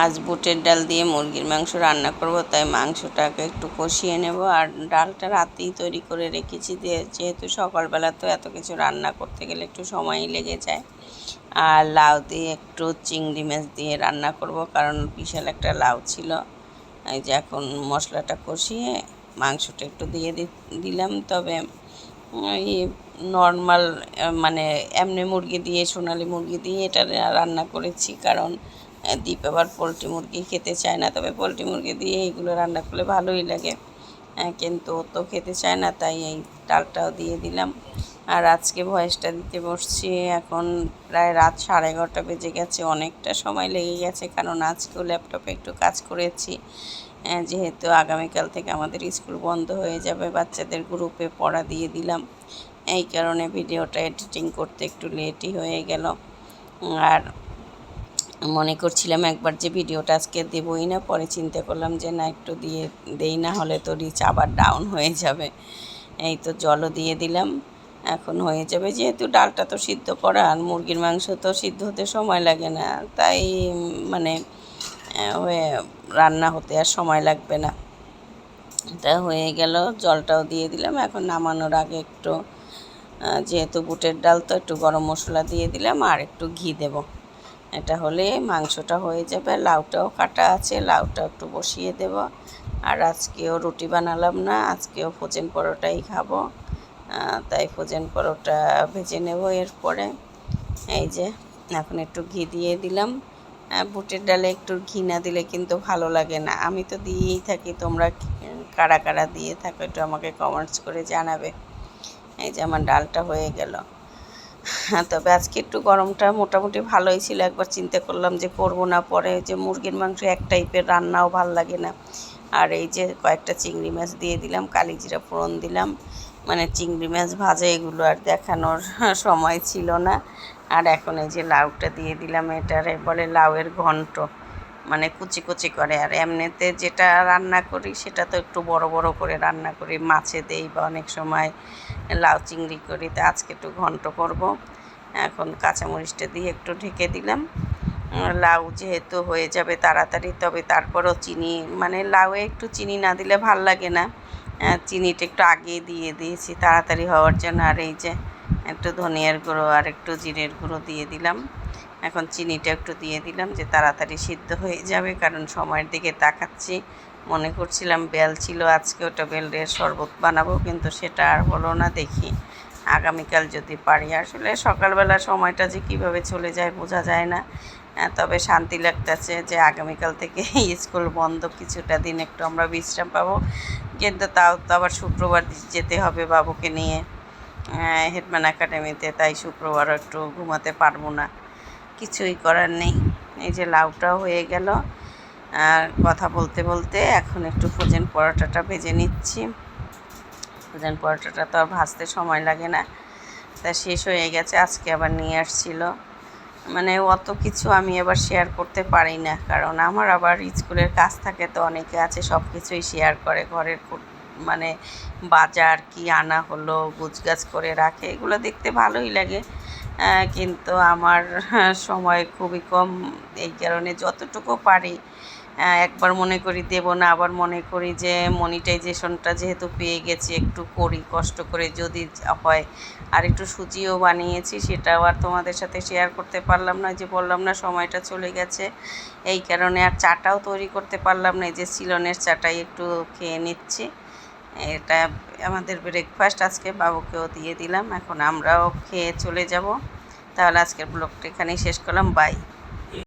আজ বুটের ডাল দিয়ে মুরগির মাংস রান্না করব, তাই মাংসটাকে একটু কষিয়ে নেব। আর ডালটা রাতেই তৈরি করে রেখেছি, যেহেতু সকালবেলা তো এত কিছু রান্না করতে গেলে একটু সময়ই লেগে যায়। আর লাউ দিয়ে একটু চিংড়ি মাছ দিয়ে রান্না করব, কারণ বিশাল একটা লাউ ছিল। এই যে এখন মশলাটা কষিয়ে মাংসটা একটু দিয়ে দিলাম। তবে এই নর্মাল মানে এমনি মুরগি দিয়ে, সোনালি মুরগি দিয়ে এটা রান্না করেছি, কারণ দীপ আবার পোলট্রি মুরগি খেতে চায় না। তবে পোলট্রি মুরগি দিয়ে এইগুলো রান্না করলে ভালোই লাগে, কিন্তু ও তো খেতে চায় না, তাই এই ডালটাও দিয়ে দিলাম। আর আজকে ভয়েসটা দিতে বসছি, এখন প্রায় রাত 11:30 বেজে গেছে। অনেকটা সময় লেগে গেছে, কারণ আজকেও ল্যাপটপে একটু কাজ করেছি। যেহেতু আগামীকাল থেকে আমাদের স্কুল বন্ধ হয়ে যাবে, বাচ্চাদের গ্রুপে পড়া দিয়ে দিলাম, এই কারণে ভিডিওটা এডিটিং করতে একটু লেটই হয়ে গেল। আর মনে করছিলাম একবার যে ভিডিওটা আজকে দেবই না, পরে চিন্তা করলাম যে না, একটু দিয়ে দেই, না হলে তো রিচ আবার ডাউন হয়ে যাবে। এই তো জলও দিয়ে দিলাম, এখন হয়ে যাবে। যেহেতু ডালটা তো সিদ্ধ করা, আর মুরগির মাংস তো সিদ্ধ হতে সময় লাগে না, তাই মানে হয়ে রান্না হতে আর সময় লাগবে না। তা হয়ে গেল, জলটাও দিয়ে দিলাম। এখন নামানোর আগে একটু, যেহেতু বুটের ডাল, তো একটু গরম মশলা দিয়ে দিলাম আর একটু ঘি দেব। এটা হলে মাংসটা হয়ে যাবে। লাউটাও কাটা আছে, লাউটাও একটু বসিয়ে দেব। আর আজকেও রুটি বানালাম না, আজকেও ফ্রোজেন পরোটাই খাবো, তাই ফ্রোজেন পরোটা ভেজে নেব এরপরে। এই যে এখন একটু ঘি দিয়ে দিলাম। বুটের ডালে একটু ঘি না দিলে কিন্তু ভালো লাগে না। আমি তো দিয়েই থাকি, তোমরা কারা কারা দিয়ে থাকো একটু আমাকে কমেন্টস করে জানাবে। এই যে আমার ডালটা হয়ে গেল। তবে আজকে একটু গরমটা মোটামুটি ভালোই ছিল। একবার চিন্তা করলাম যে করব না, পরে যে মুরগির মাংস এক টাইপের, রান্নাও ভাল লাগে না। আর এই যে কয়েকটা চিংড়ি মাছ দিয়ে দিলাম, কালিজিরা ফোড়ন দিলাম, মানে চিংড়ি মাছ ভাজা, এগুলো আর দেখানোর সময় ছিল না। আর এখন এই যে লাউটা দিয়ে দিলাম, এটারে বলে লাউয়ের ঘন্ট, মানে কুচি কুচি করে। আর এমনিতে যেটা রান্না করি সেটা তো একটু বড় বড় করে রান্না করি, মাছে দেই বা অনেক সময় লাউ চিংড়ি করি। তা আজকে একটু ঘন্ট করব। এখন কাঁচামরিচটা দিয়ে একটু ঢেকে দিলাম। লাউ যেহেতু হয়ে যাবে তাড়াতাড়ি, তবে তারপরও চিনি, মানে লাউয়ে একটু চিনি না দিলে ভাল লাগে না, চিনিটা একটু আগে দিয়ে দিয়েছি তাড়াতাড়ি হওয়ার জন্য। আর এই যে একটু ধনিয়ার গুঁড়ো আর একটু জিরের গুঁড়ো দিয়ে দিলাম। এখন চিনিটা একটু দিয়ে দিলাম যে তাড়াতাড়ি সিদ্ধ হয়ে যাবে, কারণ সময়ের দিকে তাকাচ্ছি। মনে করছিলাম বেল ছিল, আজকে ওটা বেলের শরবত বানাবো, কিন্তু সেটা আর হলো না। দেখি আগামীকাল যদি পারি। আসলে সকালবেলা সময়টা যে কীভাবে চলে যায় বোঝা যায় না। তবে শান্তি লাগতেছে যে আগামীকাল থেকে স্কুল বন্ধ, কিছুটা দিন একটু আমরা বিশ্রাম পাবো। কিন্তু তাও তো আবার শুক্রবার যেতে হবে বাবুকে নিয়ে হেডম্যান একাডেমিতে, তাই শুক্রবারও একটু ঘুমাতে পারবো না, কিছুই করার নেই। এই যে লাউটাও হয়ে গেল। আর কথা বলতে বলতে এখন একটু ফ্রোজেন পরোটাটা ভেজে নিচ্ছি। ফ্রোজেন পরোটাটা তো আর ভাজতে সময় লাগে না, তা শেষ হয়ে গেছে। আজকে আবার নিয়ে আসছিল, মানে অত কিছু আমি আবার শেয়ার করতে পারি না, কারণ আমার আবার স্কুলের কাজ থাকে, তো অনেকে আছে সব কিছুই শেয়ার করে। ঘরের মানে বাজার কি আনা হলো গুছগাছ করে রাখে, এগুলো দেখতে ভালোই লাগে, কিন্তু আমার সময় খুবই কম। এই কারণে যতটুকু পারি একবার মনে করি দেব না, আবার মনে করি যে মনিটাইজেশনটা যেহেতু পেয়ে গেছি একটু করি কষ্ট করে, যদি হয়। আর একটু সুজিও বানিয়েছি, সেটাও আর তোমাদের সাথে শেয়ার করতে পারলাম না, যে বললাম না সময়টা চলে গেছে, এই কারণে। আর চাটাও তৈরি করতে পারলাম না, এই যে সিলনের চাটাই একটু খেয়ে নিচ্ছি। এটা আমাদের ব্রেকফাস্ট আজকে, বাবুকেও দিয়ে দিলাম, এখন আমরাও খেয়ে চলে যাব। তাহলে আজকের ব্লগটা এখানেই শেষ করলাম, বাই।